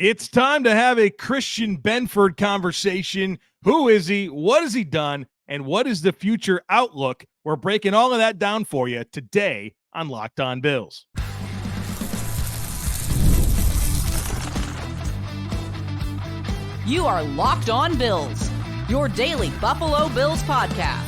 It's time to have a Christian Benford conversation. Who is he? What has he done? And what is the future outlook? We're breaking all of that down for you today on Locked On Bills. You are Locked On Bills, your daily Buffalo Bills podcast.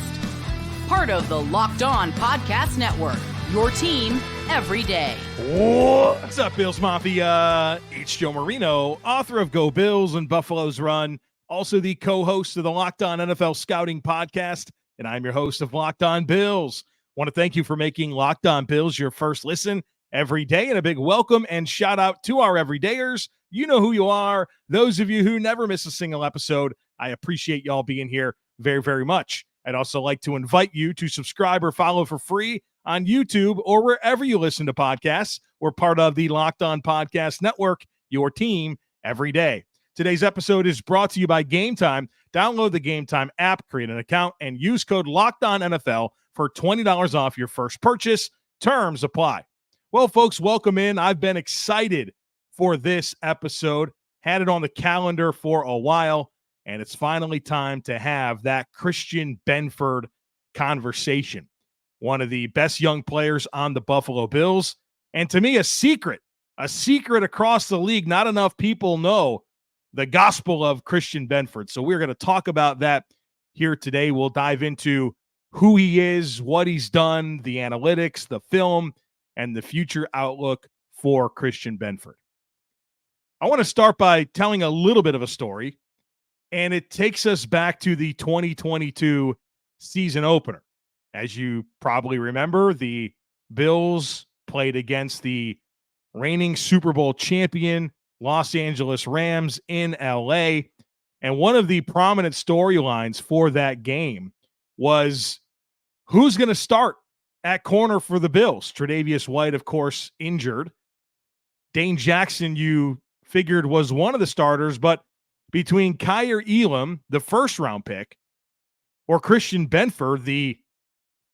Part of the Locked On Podcast Network, your team every day. What's up, Bills Mafia? It's Joe Marino, author of Go Bills and Buffalo's Run, also the co-host of the Locked On NFL Scouting Podcast, and I'm your host of Locked On Bills. Want to thank you for making Locked On Bills your first listen every day, and a big welcome and shout out to our everydayers. You know who you are. Those of you who never miss a single episode, I appreciate y'all being here very, very much. I'd also like to invite you to subscribe or follow for free on YouTube or wherever you listen to podcasts. We're part of the Locked On Podcast Network, your team every day. Today's episode is brought to you by Game Time. Download the Game Time app, create an account, and use code LOCKEDONNFL for $20 off your first purchase. Terms apply. Well, folks, welcome in. I've been excited for this episode. Had it on the calendar for a while, and it's finally time to have that Christian Benford conversation. One of the best young players on the Buffalo Bills, and to me, a secret across the league. Not enough people know the gospel of Christian Benford. So we're going to talk about that here today. We'll dive into who he is, what he's done, the analytics, the film, and the future outlook for Christian Benford. I want to start by telling a little bit of a story, and it takes us back to the 2022 season opener. As you probably remember, the Bills played against the reigning Super Bowl champion Los Angeles Rams in LA. And one of the prominent storylines for that game was who's going to start at corner for the Bills. Tre'Davious White, of course, injured. Dane Jackson, you figured, was one of the starters, but between Kaiir Elam, the first-round pick, or Christian Benford, the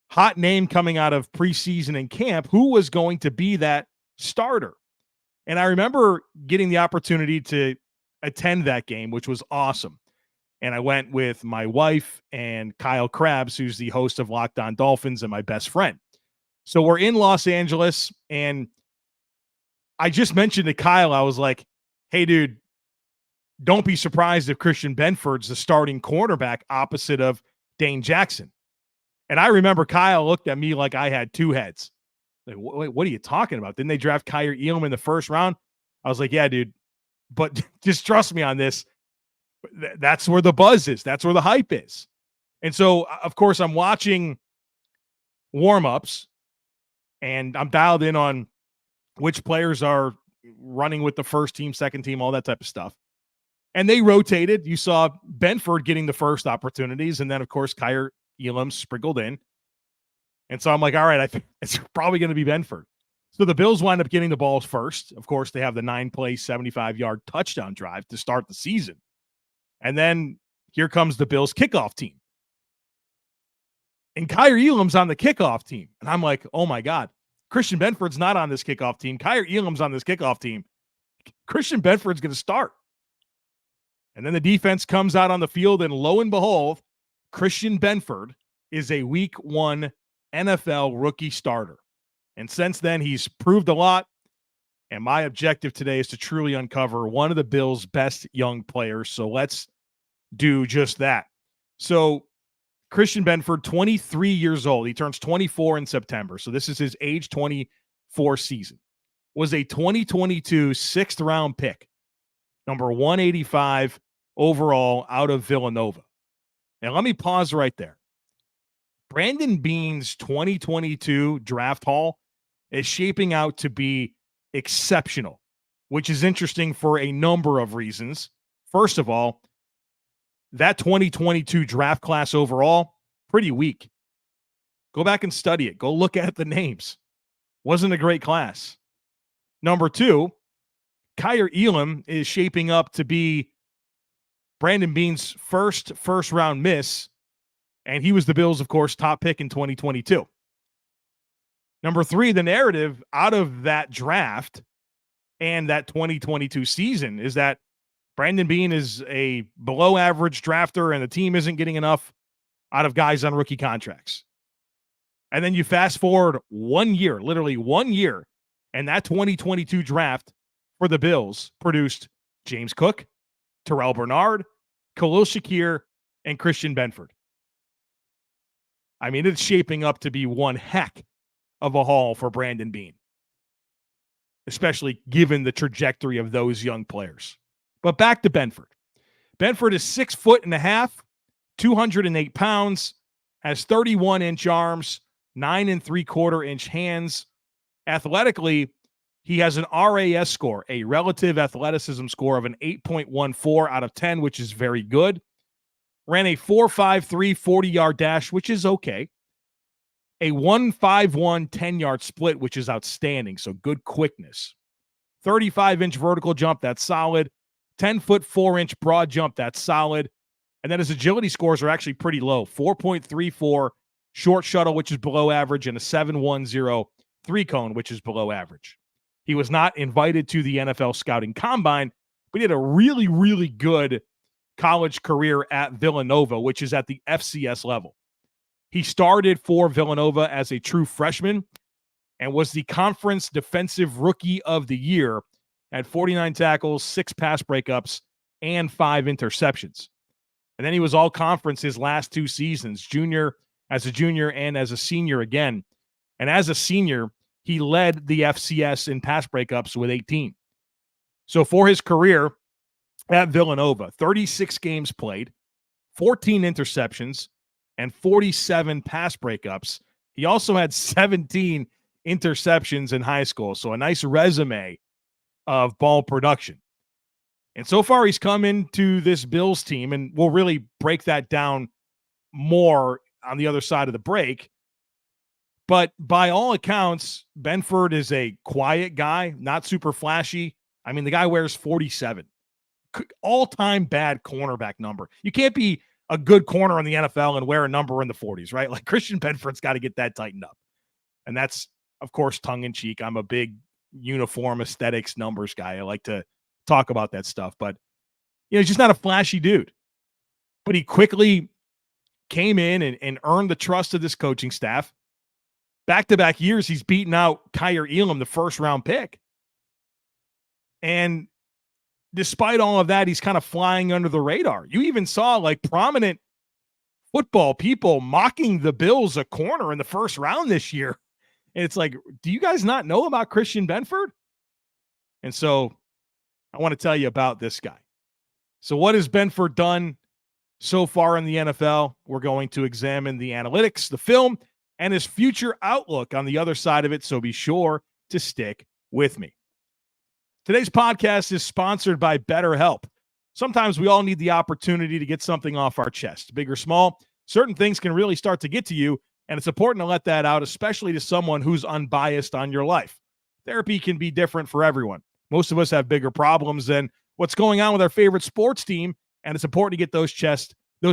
hot name coming out of preseason and camp, who was going to be that starter? And I remember getting the opportunity to attend that game, which was awesome. And I went with my wife and Kyle Krabs, who's the host of Locked On Dolphins and my best friend. So we're in Los Angeles, and I just mentioned to Kyle, I was like, hey, dude, don't be surprised if Christian Benford's the starting cornerback opposite of Dane Jackson. And I remember Kyle looked at me like I had two heads. Like, wait, what are you talking about? Didn't they draft Kaiir Elam in the first round? I was like, yeah, dude, but just trust me on this. That's where the buzz is. That's where the hype is. And so, of course, I'm watching warm-ups, and I'm dialed in on which players are running with the first team, second team, all that type of stuff. And they rotated. You saw Benford getting the first opportunities, and then, of course, Kaiir Elam sprinkled in. And so I'm like, all right, I think it's probably going to be Benford. So the Bills wind up getting the balls first. Of course, they have the 9-play, 75-yard touchdown drive to start the season. And then here comes the Bills kickoff team. And Kaiir Elam's on the kickoff team. And I'm like, oh my God, Christian Benford's not on this kickoff team. Kaiir Elam's on this kickoff team. Christian Benford's going to start. And then the defense comes out on the field, and lo and behold, Christian Benford is a week one NFL rookie starter. And since then, he's proved a lot. And my objective today is to truly uncover one of the Bills' best young players. So let's do just that. So Christian Benford, 23 years old. He turns 24 in September. So this is his age 24 season. Was a 2022 sixth-round pick, number 185 overall out of Villanova. Now, let me pause right there. Brandon Beane's 2022 draft haul is shaping out to be exceptional, which is interesting for a number of reasons. First of all, that 2022 draft class overall, pretty weak. Go back and study it. Go look at the names. Wasn't a great class. Number two, Kaiir Elam is shaping up to be Brandon Beane's first round miss, and he was the Bills, of course, top pick in 2022. Number three, the narrative out of that draft and that 2022 season is that Brandon Beane is a below average drafter and the team isn't getting enough out of guys on rookie contracts. And then you fast forward 1 year, literally 1 year, and that 2022 draft for the Bills produced James Cook, Terrell Bernard, Khalil Shakir, and Christian Benford. I mean, it's shaping up to be one heck of a haul for Brandon Beane, especially given the trajectory of those young players. But back to Benford. Benford is 6'1", 208 pounds, has 31-inch arms, 9 3/4-inch hands. Athletically, he has an RAS score, a relative athleticism score of an 8.14 out of 10, which is very good. Ran a 4.53 40-yard dash, which is okay. A 1.51 10-yard split, which is outstanding, so good quickness. 35-inch vertical jump, that's solid. 10-foot 4-inch broad jump, that's solid. And then his agility scores are actually pretty low. 4.34 short shuttle, which is below average, and a 7.10 three-cone, which is below average. He was not invited to the NFL Scouting Combine, but he had a really, really good college career at Villanova, which is at the FCS level. He started for Villanova as a true freshman and was the conference defensive rookie of the year at 49 tackles, 6 pass breakups, and 5 interceptions. And then he was all conference his last 2 seasons, as a junior and as a senior again. And as a senior, he led the FCS in pass breakups with 18. So for his career at Villanova, 36 games played, 14 interceptions, and 47 pass breakups. He also had 17 interceptions in high school. So a nice resume of ball production. And so far, he's come into this Bills team, and we'll really break that down more on the other side of the break. But by all accounts, Benford is a quiet guy, not super flashy. I mean, the guy wears 47. All-time bad cornerback number. You can't be a good corner in the NFL and wear a number in the 40s, right? Like Christian Benford's got to get that tightened up. And that's, of course, tongue-in-cheek. I'm a big uniform aesthetics numbers guy. I like to talk about that stuff. But, he's just not a flashy dude. But he quickly came in and earned the trust of this coaching staff. Back-to-back years, he's beaten out Kaiir Elam, the first-round pick. And despite all of that, he's kind of flying under the radar. You even saw prominent football people mocking the Bills a corner in the first round this year. And it's like, do you guys not know about Christian Benford? And so I want to tell you about this guy. So what has Benford done so far in the NFL? We're going to examine the analytics, the film, and his future outlook on the other side of it. So be sure to stick with me. Today's podcast is sponsored by BetterHelp. Sometimes we all need the opportunity to get something off our chest, big or small. Certain things can really start to get to you, and it's important to let that out, especially to someone who's unbiased on your life. Therapy can be different for everyone. Most of us have bigger problems than what's going on with our favorite sports team, and it's important to get those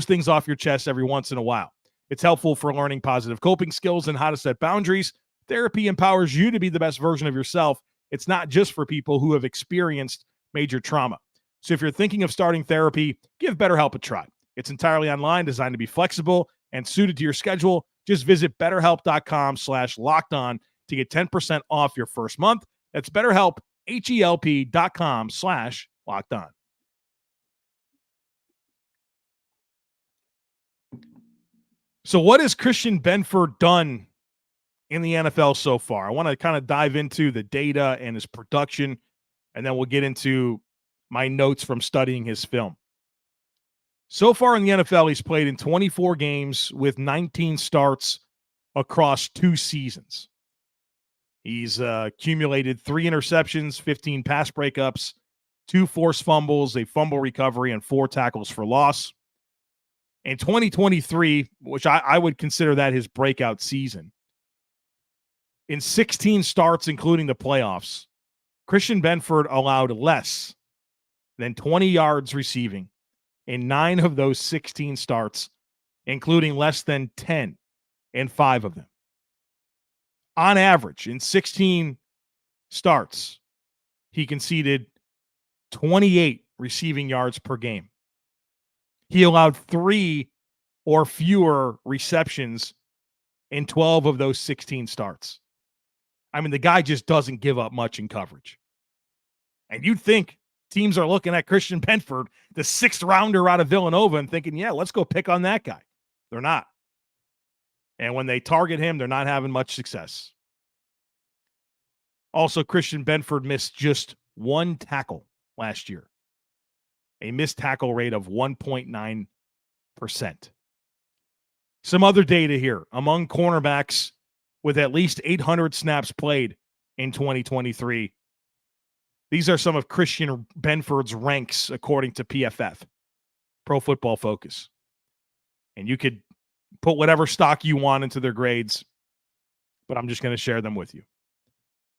things off your chest every once in a while. It's helpful for learning positive coping skills and how to set boundaries. Therapy empowers you to be the best version of yourself. It's not just for people who have experienced major trauma. So if you're thinking of starting therapy, give BetterHelp a try. It's entirely online, designed to be flexible and suited to your schedule. Just visit BetterHelp.com/lockedon to get 10% off your first month. That's BetterHelp, HELP.com/lockedon. So what has Christian Benford done in the NFL so far? I want to kind of dive into the data and his production, and then we'll get into my notes from studying his film. So far in the NFL, he's played in 24 games with 19 starts across 2 seasons. He's accumulated 3 interceptions, 15 pass breakups, 2 forced fumbles, a fumble recovery, and 4 tackles for loss. In 2023, which I would consider that his breakout season, in 16 starts, including the playoffs, Christian Benford allowed less than 20 yards receiving in 9 of those 16 starts, including less than 10 in 5 of them. On average, in 16 starts, he conceded 28 receiving yards per game. He allowed 3 or fewer receptions in 12 of those 16 starts. I mean, the guy just doesn't give up much in coverage. And you'd think teams are looking at Christian Benford, the 6th rounder out of Villanova, and thinking, yeah, let's go pick on that guy. They're not. And when they target him, they're not having much success. Also, Christian Benford missed just 1 tackle last year, a missed tackle rate of 1.9%. Some other data here. Among cornerbacks with at least 800 snaps played in 2023, these are some of Christian Benford's ranks according to PFF, Pro Football Focus. And you could put whatever stock you want into their grades, but I'm just going to share them with you.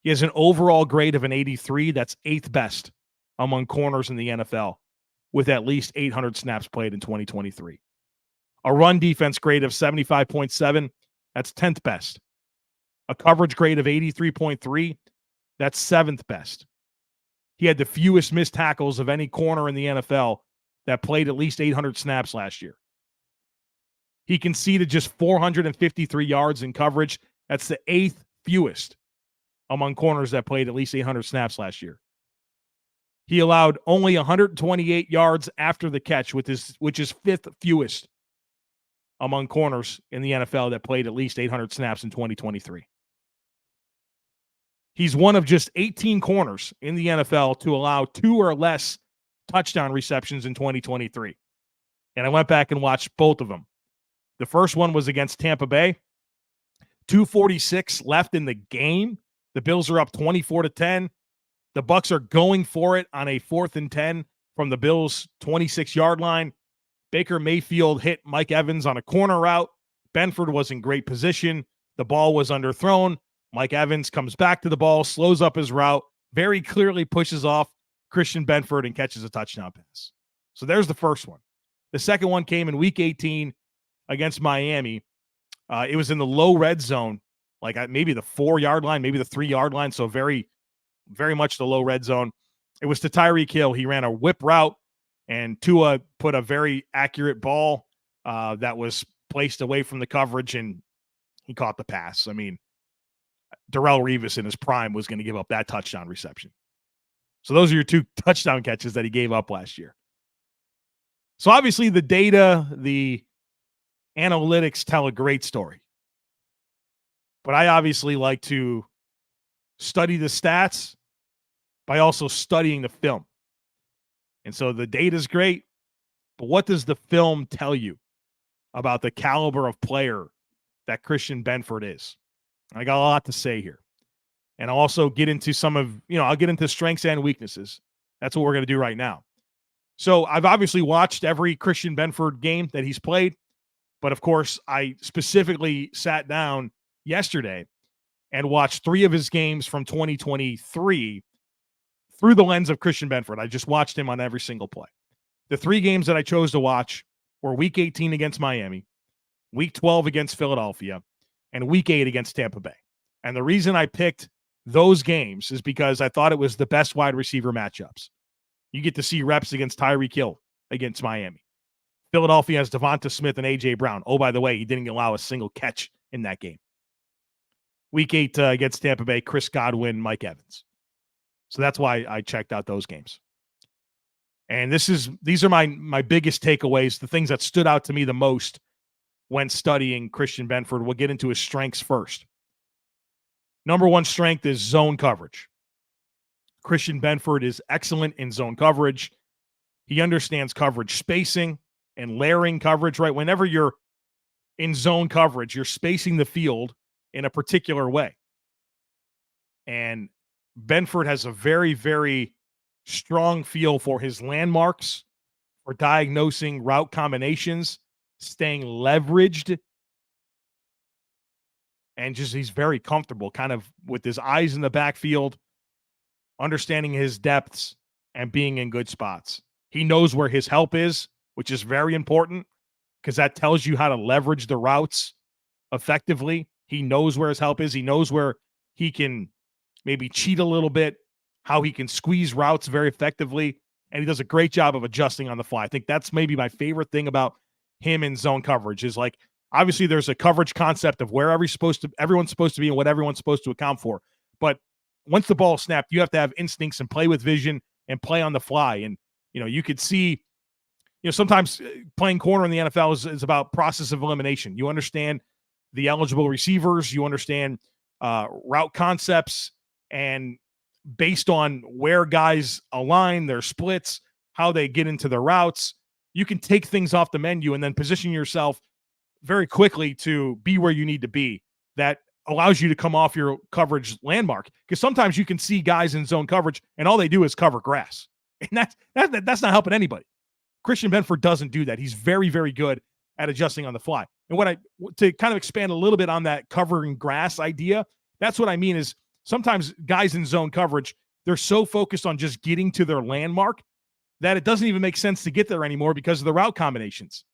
He has an overall grade of an 83. That's 8th best among corners in the NFL with at least 800 snaps played in 2023. A run defense grade of 75.7. That's 10th best. A coverage grade of 83.3. That's 7th best. He had the fewest missed tackles of any corner in the NFL that played at least 800 snaps last year. He conceded just 453 yards in coverage. That's the 8th fewest among corners that played at least 800 snaps last year. He allowed only 128 yards after the catch, which is 5th fewest among corners in the NFL that played at least 800 snaps in 2023. He's one of just 18 corners in the NFL to allow 2 or less touchdown receptions in 2023. And I went back and watched both of them. The first one was against Tampa Bay. 2:46 left in the game. The Bills are up 24-10. The Bucs are going for it on a 4th and 10 from the Bills' 26-yard line. Baker Mayfield hit Mike Evans on a corner route. Benford was in great position. The ball was underthrown. Mike Evans comes back to the ball, slows up his route, very clearly pushes off Christian Benford and catches a touchdown pass. So there's the first one. The second one came in Week 18 against Miami. It was in the low red zone, like maybe the 4-yard line, maybe the 3-yard line, so very, very much the low red zone. It was to Tyreek Hill. He ran a whip route, and Tua put a very accurate ball that was placed away from the coverage, and he caught the pass. I mean, Darrelle Revis in his prime was going to give up that touchdown reception. So those are your 2 touchdown catches that he gave up last year. So obviously the data, the analytics tell a great story. But I obviously like to study the stats by also studying the film. And so the data is great, but what does the film tell you about the caliber of player that Christian Benford is? I got a lot to say here. And I'll also get into I'll get into strengths and weaknesses. That's what we're going to do right now. So I've obviously watched every Christian Benford game that he's played. But of course, I specifically sat down yesterday and watched 3 of his games from 2023 through the lens of Christian Benford. I just watched him on every single play. The 3 games that I chose to watch were Week 18 against Miami, Week 12 against Philadelphia, and Week 8 against Tampa Bay. And the reason I picked those games is because I thought it was the best wide receiver matchups. You get to see reps against Tyreek Hill against Miami. Philadelphia has Devonta Smith and A.J. Brown. Oh, by the way, he didn't allow a single catch in that game. Week 8 against Tampa Bay, Chris Godwin, Mike Evans. So that's why I checked out those games. And these are my biggest takeaways, the things that stood out to me the most when studying Christian Benford. We'll get into his strengths first. Number 1 strength is zone coverage. Christian Benford is excellent in zone coverage. He understands coverage spacing and layering coverage, right? Whenever you're in zone coverage, you're spacing the field in a particular way. And Benford has a very, very strong feel for his landmarks, for diagnosing route combinations, staying leveraged, and just he's very comfortable kind of with his eyes in the backfield, understanding his depths and being in good spots. He knows where his help is, which is very important because that tells you how to leverage the routes effectively. He knows where his help is. He knows where he can maybe cheat a little bit how he can squeeze routes very effectively, and he does a great job of adjusting on the fly. I think that's maybe my favorite thing about him in zone coverage is like, obviously there's a coverage concept of where everyone's supposed to be and what everyone's supposed to account for. But once the ball is snapped, you have to have instincts and play with vision and play on the fly. And, you could see, sometimes playing corner in the NFL is about process of elimination. You understand the eligible receivers, you understand route concepts, and based on where guys align, their splits, how they get into their routes, you can take things off the menu and then position yourself very quickly to be where you need to be. That allows you to come off your coverage landmark, because sometimes you can see guys in zone coverage and all they do is cover grass, and that's not helping anybody. Christian Benford doesn't do that. He's very, very good at adjusting on the fly. And to kind of expand a little bit on that covering grass idea, that's what I mean is sometimes guys in zone coverage, they're so focused on just getting to their landmark that it doesn't even make sense to get there anymore because of the route combinations.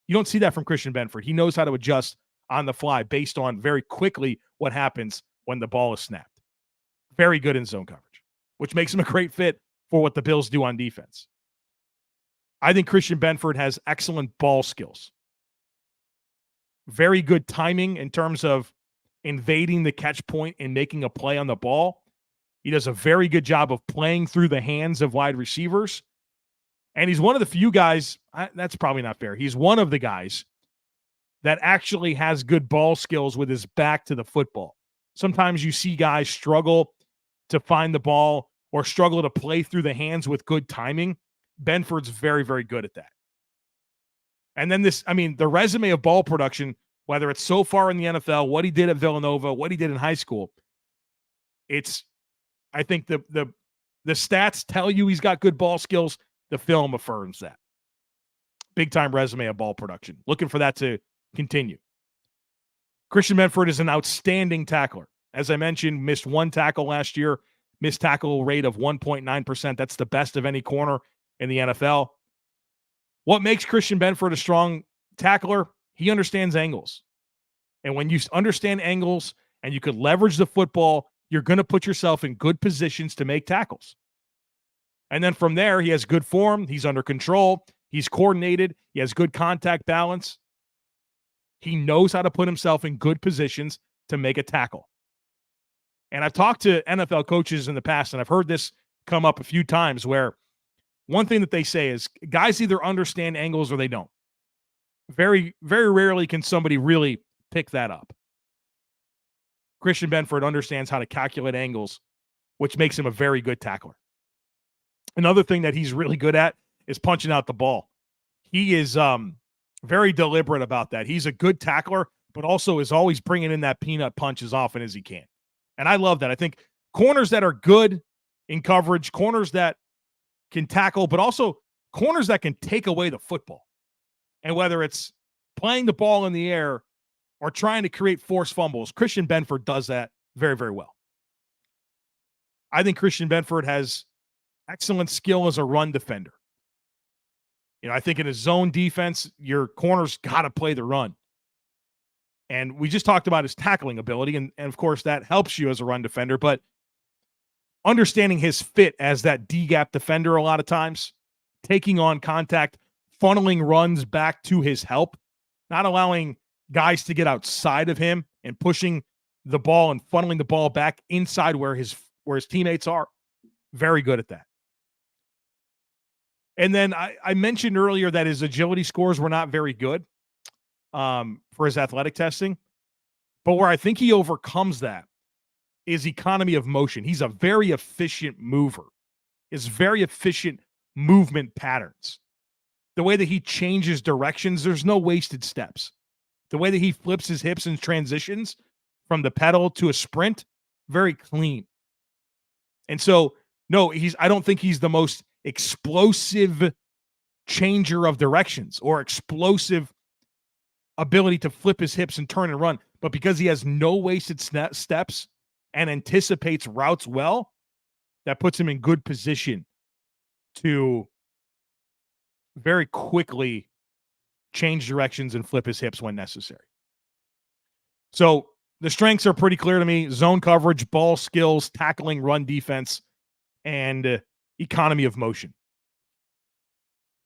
You don't see that from Christian Benford. He knows how to adjust on the fly based on very quickly what happens when the ball is snapped. Very good in zone coverage, which makes him a great fit for what the Bills do on defense. I think Christian Benford has excellent ball skills. Very good timing in terms of invading the catch point and making a play on the ball. He does a very good job of playing through the hands of wide receivers. And he's one of the few guys, that's probably not fair. He's one of the guys that actually has good ball skills with his back to the football. Sometimes you see guys struggle to find the ball or struggle to play through the hands with good timing. Benford's very, very good at that. And then the resume of ball production, whether it's so far in the NFL, what he did at Villanova, what he did in high school, I think the stats tell you he's got good ball skills. The film affirms that. Big time resume of ball production. Looking for that to continue. Christian Benford is an outstanding tackler. As I mentioned, missed one tackle last year, missed tackle rate of 1.9%. That's the best of any corner in the NFL. What makes Christian Benford a strong tackler? He understands angles. And when you understand angles and you could leverage the football, you're going to put yourself in good positions to make tackles. And then from there, he has good form. He's under control. He's coordinated. He has good contact balance. He knows how to put himself in good positions to make a tackle. And I've talked to NFL coaches in the past, and I've heard this come up a few times where one thing that they say is guys either understand angles or they don't. Very, very rarely can somebody really pick that up. Christian Benford understands how to calculate angles, which makes him a very good tackler. Another thing that he's really good at is punching out the ball. He is very deliberate about that. He's a good tackler, but also is always bringing in that peanut punch as often as he can. And I love that. I think corners that are good in coverage, corners that can tackle, but also corners that can take away the football. And whether it's playing the ball in the air or trying to create forced fumbles, Christian Benford does that very, very well. I think Christian Benford has excellent skill as a run defender. I think in a zone defense, your corner's got to play the run. And we just talked about his tackling ability, and of course that helps you as a run defender, but understanding his fit as that D-gap defender a lot of times, taking on contact, funneling runs back to his help, not allowing guys to get outside of him and pushing the ball and funneling the ball back inside where his teammates are. Very good at that. And then I mentioned earlier that his agility scores were not very good for his athletic testing. But where I think he overcomes that is economy of motion. He's a very efficient mover. His very efficient movement patterns. The way that he changes directions, there's no wasted steps. The way that he flips his hips and transitions from the pedal to a sprint, very clean. And so, no, I don't think he's the most explosive changer of directions or explosive ability to flip his hips and turn and run. But because he has no wasted steps and anticipates routes well, that puts him in good position to very quickly change directions and flip his hips when necessary. So the strengths are pretty clear to me. Zone coverage, ball skills, tackling, run defense. and economy of motion.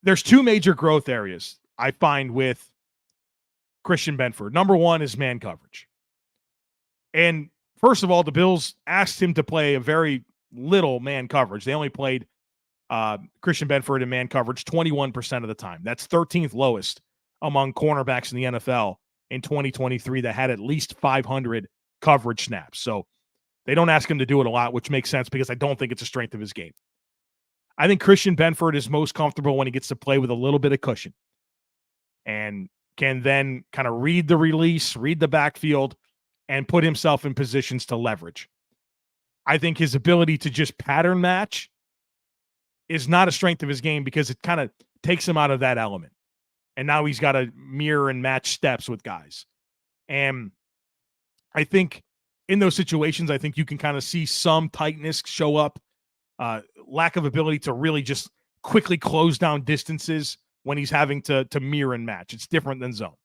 There's two major growth areas I find with Christian Benford. Number one is man coverage. And first of all, the Bills asked him to play a very little man coverage. They only played Christian Benford in man coverage 21% of the time. That's 13th lowest among cornerbacks in the NFL in 2023 that had at least 500 coverage snaps. So they don't ask him to do it a lot, which makes sense because I don't think it's a strength of his game. I think Christian Benford is most comfortable when he gets to play with a little bit of cushion and can then kind of read the release, read the backfield, and put himself in positions to leverage. I think his ability to just pattern match is not a strength of his game because it kind of takes him out of that element. And now he's got to mirror and match steps with guys. And I think in those situations, I think you can kind of see some tightness show up, lack of ability to really just quickly close down distances when he's having to mirror and match. It's different than zone.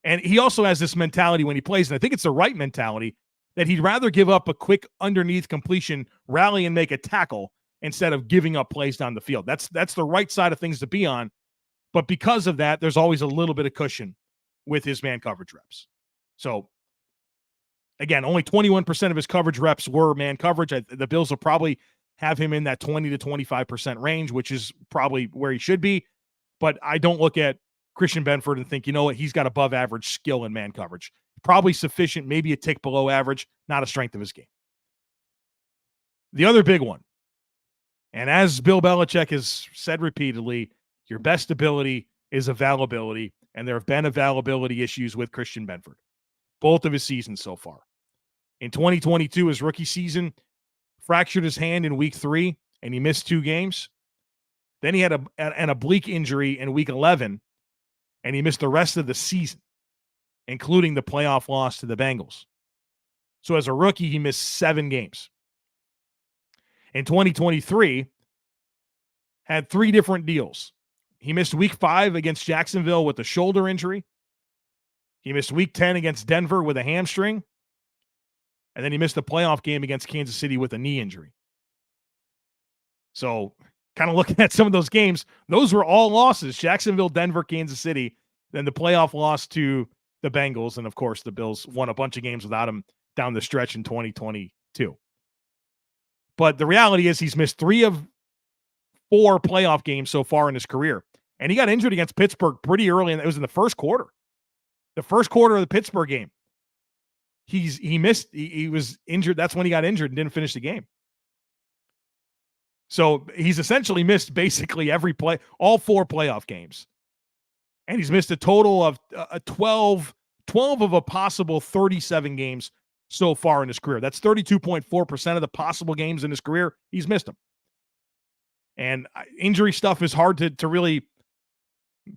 And he also has this mentality when he plays, and I think it's the right mentality, that he'd rather give up a quick underneath completion, rally and make a tackle instead of giving up plays down the field. That's the right side of things to be on. But because of that, there's always a little bit of cushion with his man coverage reps. So again, only 21% of his coverage reps were man coverage. The Bills will probably have him in that 20 to 25% range, which is probably where he should be. But I don't look at Christian Benford and think, you know what, he's got above average skill in man coverage. Probably sufficient, maybe a tick below average, not a strength of his game. The other big one, and as Bill Belichick has said repeatedly, your best ability is availability, and there have been availability issues with Christian Benford, both of his seasons so far. In 2022, his rookie season, fractured his hand in week 3, and he missed 2 games. Then he had an oblique injury in week 11, and he missed the rest of the season, including the playoff loss to the Bengals. So as a rookie, he missed 7 games. In 2023, had 3 different deals. He missed week 5 against Jacksonville with a shoulder injury. He missed week 10 against Denver with a hamstring. And then he missed the playoff game against Kansas City with a knee injury. So kind of looking at some of those games, those were all losses. Jacksonville, Denver, Kansas City, then the playoff loss to the Bengals. And of course, the Bills won a bunch of games without him down the stretch in 2022. But the reality is he's missed 3 of 4 playoff games so far in his career. And he got injured against Pittsburgh pretty early, and it was in the first quarter. The first quarter of the Pittsburgh game. He was injured. That's when he got injured and didn't finish the game. So he's essentially missed basically every play, all 4 playoff games. And he's missed a total of 12 of a possible 37 games so far in his career. That's 32.4% of the possible games in his career. He's missed them. And injury stuff is hard to really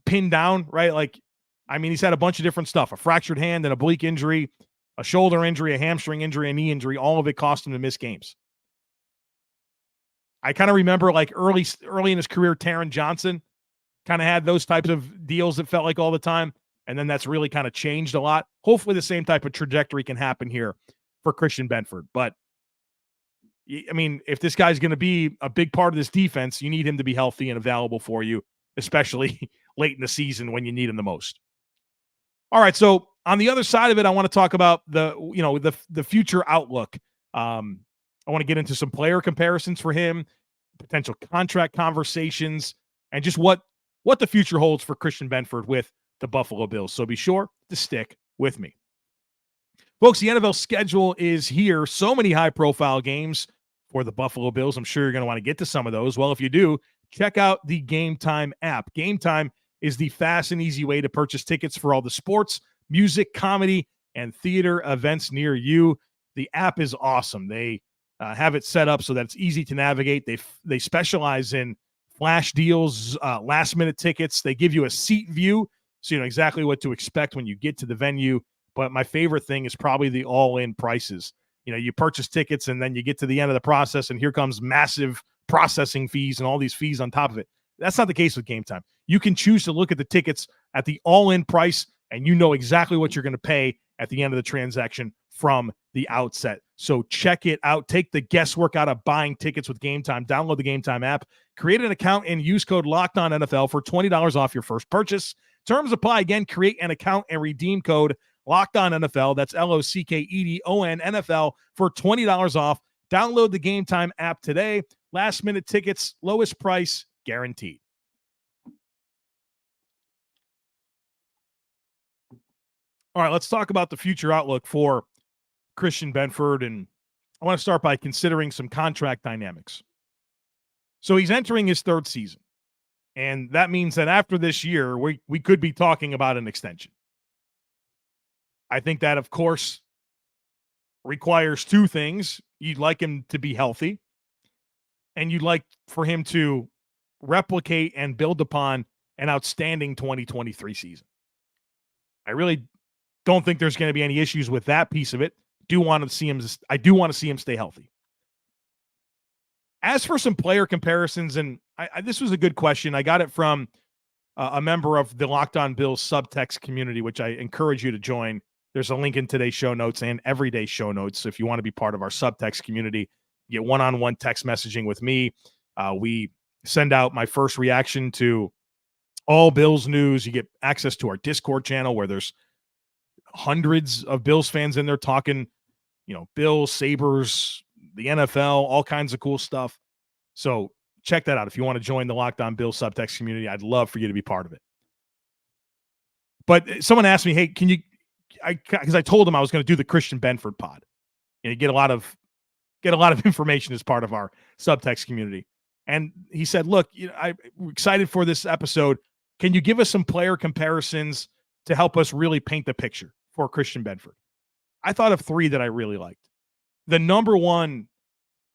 pin down, right? Like, I mean, he's had a bunch of different stuff, a fractured hand, an oblique injury, a shoulder injury, a hamstring injury, a knee injury. All of it cost him to miss games. I kind of remember like early in his career, Taron Johnson kind of had those types of deals that felt like all the time. And then that's really kind of changed a lot. Hopefully the same type of trajectory can happen here for Christian Benford. But I mean, if this guy's going to be a big part of this defense, you need him to be healthy and available for you, especially late in the season when you need him the most. All right. So on the other side of it, I want to talk about the future outlook. I want to get into some player comparisons for him, potential contract conversations, and just what the future holds for Christian Benford with the Buffalo Bills. So be sure to stick with me. Folks, the NFL schedule is here. So many high-profile games for the Buffalo Bills. I'm sure you're going to want to get to some of those. Well, if you do, check out the Game Time app. Game Time is the fast and easy way to purchase tickets for all the sports, music, comedy, and theater events near you. The app is awesome. They have it set up so that it's easy to navigate. They specialize in flash deals, last-minute tickets. They give you a seat view, so you know exactly what to expect when you get to the venue. But my favorite thing is probably the all-in prices. You know, you purchase tickets and then you get to the end of the process and here comes massive processing fees and all these fees on top of it. That's not the case with Game Time. You can choose to look at the tickets at the all-in price and you know exactly what you're going to pay at the end of the transaction from the outset. So check it out. Take the guesswork out of buying tickets with Game Time. Download the Game Time app, create an account, and use code LOCKEDONNFL for $20 off your first purchase. Terms apply. Again, create an account and redeem code LOCKEDONNFL. That's LOCKEDON NFL for $20 off. Download the Game Time app today. Last minute tickets, lowest price guaranteed. All right, let's talk about the future outlook for Christian Benford, and I want to start by considering some contract dynamics. So he's entering his third season, and that means that after this year, we could be talking about an extension. I think that, of course, requires two things. You'd like him to be healthy, and you'd like for him to replicate and build upon an outstanding 2023 season. I really don't think there's going to be any issues with that piece of it. I do want to see him stay healthy. As for some player comparisons, and this was a good question. I got it from a member of the Locked On Bills subtext community, which I encourage you to join. There's a link in today's show notes and everyday show notes. So if you want to be part of our subtext community, get one-on-one text messaging with me. We send out my first reaction to all Bills news. You get access to our Discord channel where there's hundreds of Bills fans in there talking, Bills, Sabres, the NFL, all kinds of cool stuff. So check that out. If you want to join the Locked On Bills subtext community, I'd love for you to be part of it. But someone asked me, hey, can you, because I told him I was going to do the Christian Benford pod. You get a lot of information as part of our subtext community. And he said, look, I'm excited for this episode. Can you give us some player comparisons to help us really paint the picture for Christian Benford? I thought of three that I really liked. The number one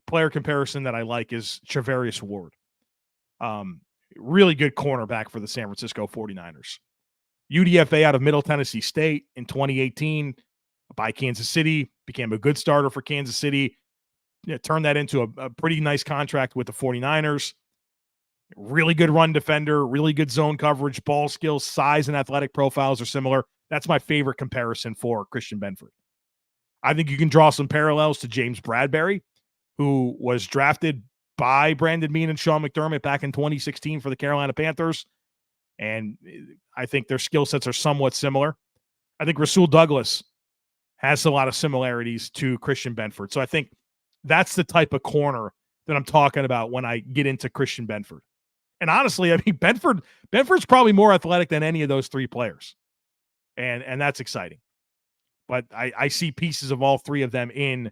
player comparison that I like is Tre'Davious White. Really good cornerback for the San Francisco 49ers. UDFA out of Middle Tennessee State in 2018 by Kansas City, became a good starter for Kansas City. Turned that into a pretty nice contract with the 49ers. Really good run defender, really good zone coverage, ball skills, size, and athletic profiles are similar. That's my favorite comparison for Christian Benford. I think you can draw some parallels to James Bradberry, who was drafted by Brandon Beane and Sean McDermott back in 2016 for the Carolina Panthers. And I think their skill sets are somewhat similar. I think Rasul Douglas has a lot of similarities to Christian Benford. So I think that's the type of corner that I'm talking about when I get into Christian Benford. And honestly, I mean, Benford's probably more athletic than any of those three players. And that's exciting. But I see pieces of all three of them in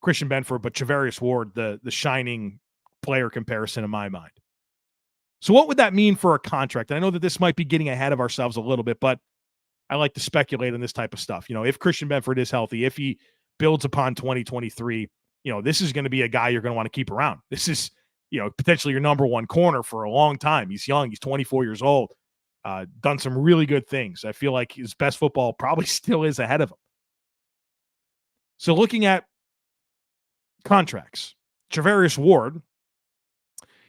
Christian Benford, but Tre'Davious White, the shining player comparison in my mind. So what would that mean for a contract? I know that this might be getting ahead of ourselves a little bit, but I like to speculate on this type of stuff. If Christian Benford is healthy, if he builds upon 2023, this is going to be a guy you're going to want to keep around. This is, potentially your number one corner for a long time. He's young. He's 24 years old. Done some really good things. I feel like his best football probably still is ahead of him. So looking at contracts, Tre'Davious White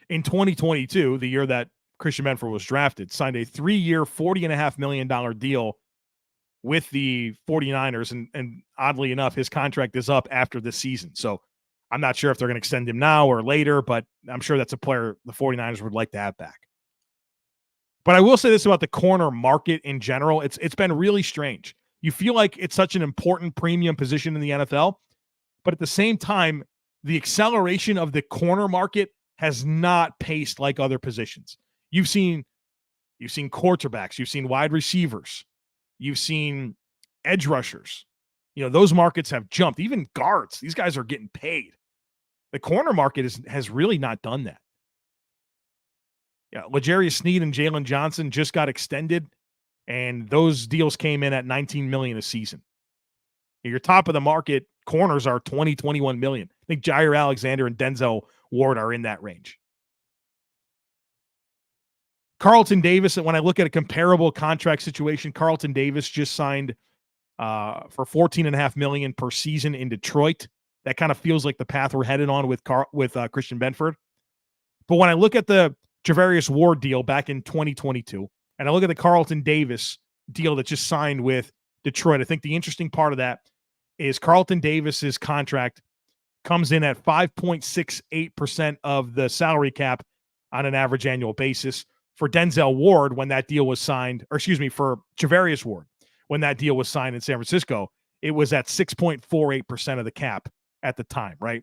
in 2022, the year that Christian Benford was drafted, signed a 3-year, $40.5 million deal with the 49ers. And oddly enough, his contract is up after this season. So I'm not sure if they're going to extend him now or later, but I'm sure that's a player the 49ers would like to have back. But I will say this about the corner market in general. It's been really strange. You feel like it's such an important premium position in the NFL, but at the same time, the acceleration of the corner market has not paced like other positions. You've seen quarterbacks, you've seen wide receivers, you've seen edge rushers. Those markets have jumped. Even guards, these guys are getting paid. The corner market has really not done that. Yeah, L'Jarius Sneed and Jalen Johnson just got extended, and those deals came in at $19 million a season. Your top of the market corners are $20, $21 million. I think Jair Alexander and Denzel Ward are in that range. Carlton Davis, when I look at a comparable contract situation, Carlton Davis just signed for $14.5 million per season in Detroit. That kind of feels like the path we're headed on with Christian Benford. But when I look at the Tre'Davious White deal back in 2022, and I look at the Carlton Davis deal that just signed with Detroit. I think the interesting part of that is Carlton Davis's contract comes in at 5.68% of the salary cap on an average annual basis. For Denzel Ward, when that deal was signed, or excuse me, for Tre'Davious Ward, when that deal was signed in San Francisco, it was at 6.48% of the cap at the time, right?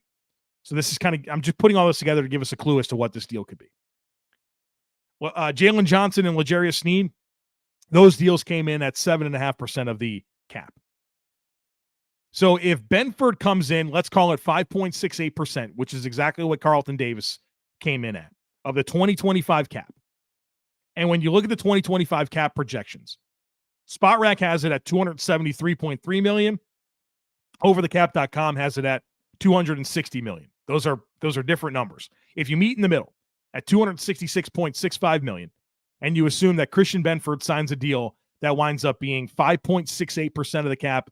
So this is kind of, I'm just putting all this together to give us a clue as to what this deal could be. Well, Jalen Johnson and L'Jarius Sneed, those deals came in at 7.5% of the cap. So if Benford comes in, let's call it 5.68%, which is exactly what Carlton Davis came in at, of the 2025 cap. And when you look at the 2025 cap projections, SpotRack has it at $273.3 million. Overthecap.com has it at $260 million. Those are different numbers. If you meet in the middle at $266.65 million, and you assume that Christian Benford signs a deal that winds up being 5.68% of the cap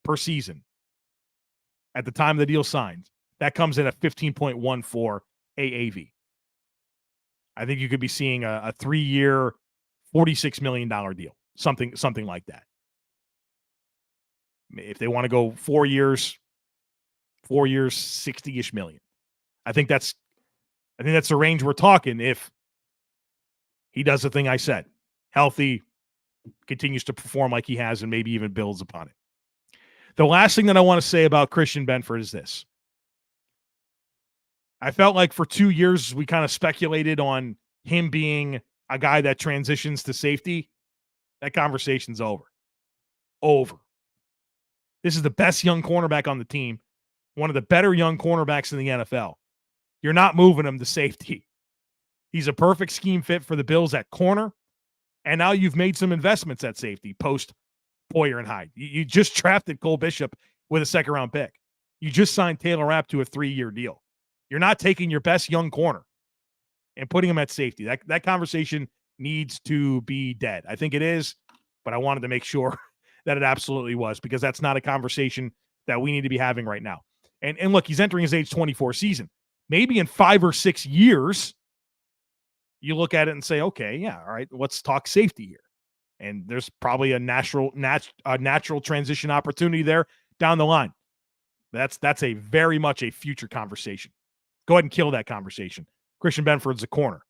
per season at the time the deal signed, that comes in at 15.14 AAV. I think you could be seeing a 3-year, $46 million deal, something like that. If they want to go 4 years, 60-ish million. I think that's the range we're talking if he does the thing I said. Healthy, continues to perform like he has, and maybe even builds upon it. The last thing that I want to say about Christian Benford is this. I felt like for 2 years we kind of speculated on him being a guy that transitions to safety. That conversation's over. This is the best young cornerback on the team, one of the better young cornerbacks in the NFL. You're not moving him to safety. He's a perfect scheme fit for the Bills at corner, and now you've made some investments at safety post Poyer and Hyde. You just drafted Cole Bishop with a second-round pick. You just signed Taylor Rapp to a 3-year deal. You're not taking your best young corner and putting him at safety. That conversation needs to be dead. I think it is, but I wanted to make sure that it absolutely was, because that's not a conversation that we need to be having right now. And look, he's entering his age 24 season. Maybe in 5 or 6 years, you look at it and say, okay, yeah, all right, let's talk safety here. And there's probably a natural transition opportunity there down the line. That's a very much a future conversation. Go ahead and kill that conversation. Christian Benford's a corner,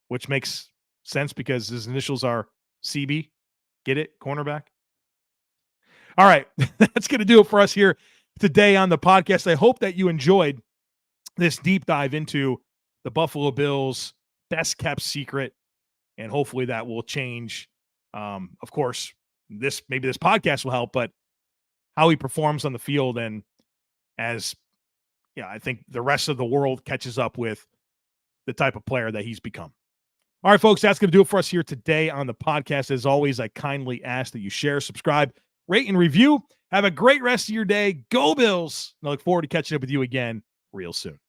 which makes sense because his initials are CB. Get it? Cornerback. All right. That's going to do it for us here today on the podcast. I hope that you enjoyed this deep dive into the Buffalo Bills' best kept secret, and hopefully that will change. Of course, maybe this podcast will help, but how he performs on the field, and as I think the rest of the world catches up with the type of player that he's become. All right, folks, that's going to do it for us here today on the podcast. As always, I kindly ask that you share, subscribe, rate, and review. Have a great rest of your day. Go Bills. I look forward to catching up with you again real soon.